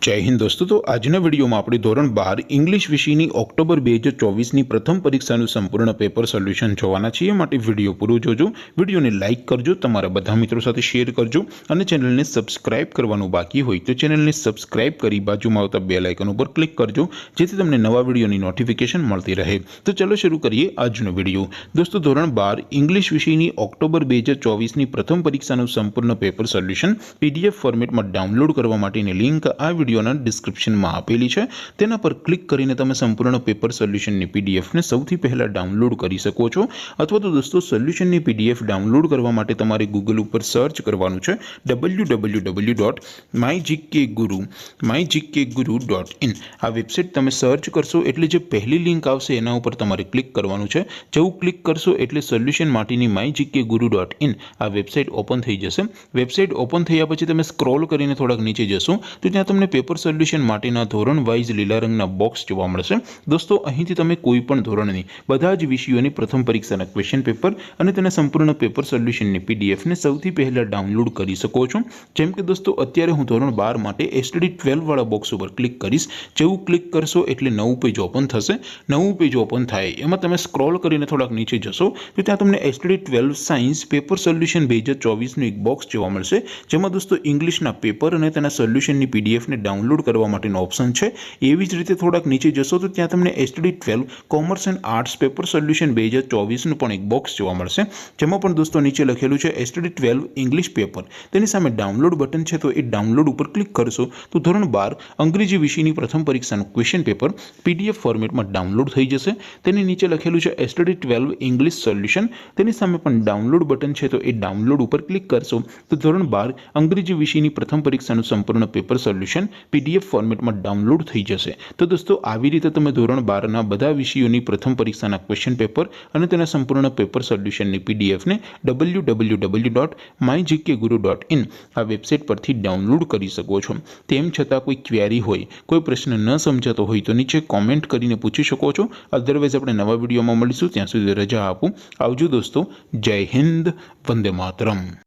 जय हिंद दोस्तों। तो આજના વિડીયોમાં આપણે ધોરણ 12 ઇંગ્લિશ વિષયની ઓક્ટોબર 2024ની પ્રથમ પરીક્ષાનું સંપૂર્ણ પેપર સોલ્યુશન જોવાના છીએ। માટે વિડીયો પૂરો જોજો, વિડીયોને લાઇક કરજો, તમારા બધા મિત્રો સાથે શેર કરજો અને ચેનલને સબસ્ક્રાઇબ કરવાનું બાકી હોય તો ચેનલને સબસ્ક્રાઇબ કરી બાજુમાં આવતા બેલ આઇકન ઉપર ક્લિક કરજો, જેથી તમને નવા વિડીયોની નોટિફિકેશન મળતી રહે। તો ચલો શરૂ કરીએ આજનો વિડીયો। દોસ્તો, ધોરણ 12 ઇંગ્લિશ વિષયની ઓક્ટોબર 2024ની પ્રથમ પરીક્ષાનું સંપૂર્ણ પેપર સોલ્યુશન પીડીએફ ફોર્મેટમાં ડાઉનલોડ કરવા માટેની લિંક આ વિડીયોના ડિસ્ક્રિપ્શનમાં આપેલી છે। તેના પર ક્લિક કરીને તમે સંપૂર્ણ પેપર સોલ્યુશનની પીડીએફને સૌથી પહેલા ડાઉનલોડ કરી શકો છો। અથવા તો દોસ્તો, સોલ્યુશનની પીડીએફ ડાઉનલોડ કરવા માટે તમારે ગૂગલ ઉપર સર્ચ કરવાનું છે www.mygkguru.in। આ વેબસાઇટ તમે સર્ચ કરશો એટલે જે પહેલી લિંક આવશે એના ઉપર તમારે ક્લિક કરવાનું છે। જેવું ક્લિક કરશો એટલે સોલ્યુશન માટેની mygkguru.in આ વેબસાઇટ ઓપન થઈ જશે। વેબસાઇટ ઓપન થયા પછી તમે સ્ક્રોલ કરીને થોડાક નીચે જશો તો ત્યાં તમને પેપર સોલ્યુશન માટેના ધોરણ વાઇઝ લીલા રંગના બોક્સ જોવા મળશે। દોસ્તો, અહીંથી તમે કોઈ પણ ધોરણની બધા જ વિષયોની પ્રથમ પરીક્ષાના ક્વેશ્ચન પેપર અને તેના સંપૂર્ણ પેપર સોલ્યુશનની પીડીએફને સૌથી પહેલા ડાઉનલોડ કરી શકો છો। જેમ કે દોસ્તો, અત્યારે હું ધોરણ 12 માટે એસટીડી 12 વાળા બોક્સ ઉપર ક્લિક કરીશ। જેવું ક્લિક કરશો એટલે નવું પેજ ઓપન થશે। નવું પેજ ઓપન થાય એમાં તમે સ્ક્રોલ કરીને થોડાક નીચે જશો તો ત્યાં તમને એસટીડી 12 સાયન્સ પેપર સોલ્યુશન 2024નું એક બોક્સ જોવા મળશે, જેમાં દોસ્તો ઇંગ્લિશના પેપર અને તેના સોલ્યુશનની પીડીએફને ડાઉનલોડ કરવા માટેનો ઓપ્શન છે। એવી જ રીતે થોડાક નીચે જશો તો ત્યાં તમને STD 12 commerce and arts paper solution 2024નું પણ એક બોક્સ જોવા મળશે, જેમાં પણ દોસ્તો નીચે લખેલું છે એસટીડી 12 ઇંગ્લિશ પેપર। તેની સામે ડાઉનલોડ બટન છે, તો એ ડાઉનલોડ ઉપર ક્લિક કરશો તો ધોરણ 12 અંગ્રેજી વિષયની પ્રથમ પરીક્ષાનું ક્વેશ્ચન પેપર પીડીએફ ફોર્મેટમાં ડાઉનલોડ થઈ જશે। તેની નીચે લખેલું છે એસટીડી 12 ઇંગ્લિશ સોલ્યુશન। તેની સામે પણ ડાઉનલોડ બટન છે, તો એ ડાઉનલોડ ઉપર ક્લિક કરશો તો ધોરણ 12 અંગ્રેજી વિષયની પ્રથમ પરીક્ષાનું સંપૂર્ણ પેપર સોલ્યુશન પીડીએફ ફોર્મેટમાં ડાઉનલોડ થઈ જશે। તો દોસ્તો, આવી રીતે તમે ધોરણ 12ના બધા વિષયોની પ્રથમ પરીક્ષાના ક્વેશ્ચન પેપર અને તેના સંપૂર્ણ પેપર સોલ્યુશનની પીડીએફને www.mygkguru.in આ વેબસાઇટ પરથી ડાઉનલોડ કરી શકો છો। તેમ છતાં કોઈ ક્વેરી હોય, કોઈ પ્રશ્ન ન સમજાતો હોય તો નીચે કોમેન્ટ કરીને પૂછી શકો છો। અધરવાઇઝ આપણે નવા વિડીયોમાં મળીશું, ત્યાં સુધી રજા આપું। આવજો દોસ્તો, જય હિન્દ, વંદે માતરમ।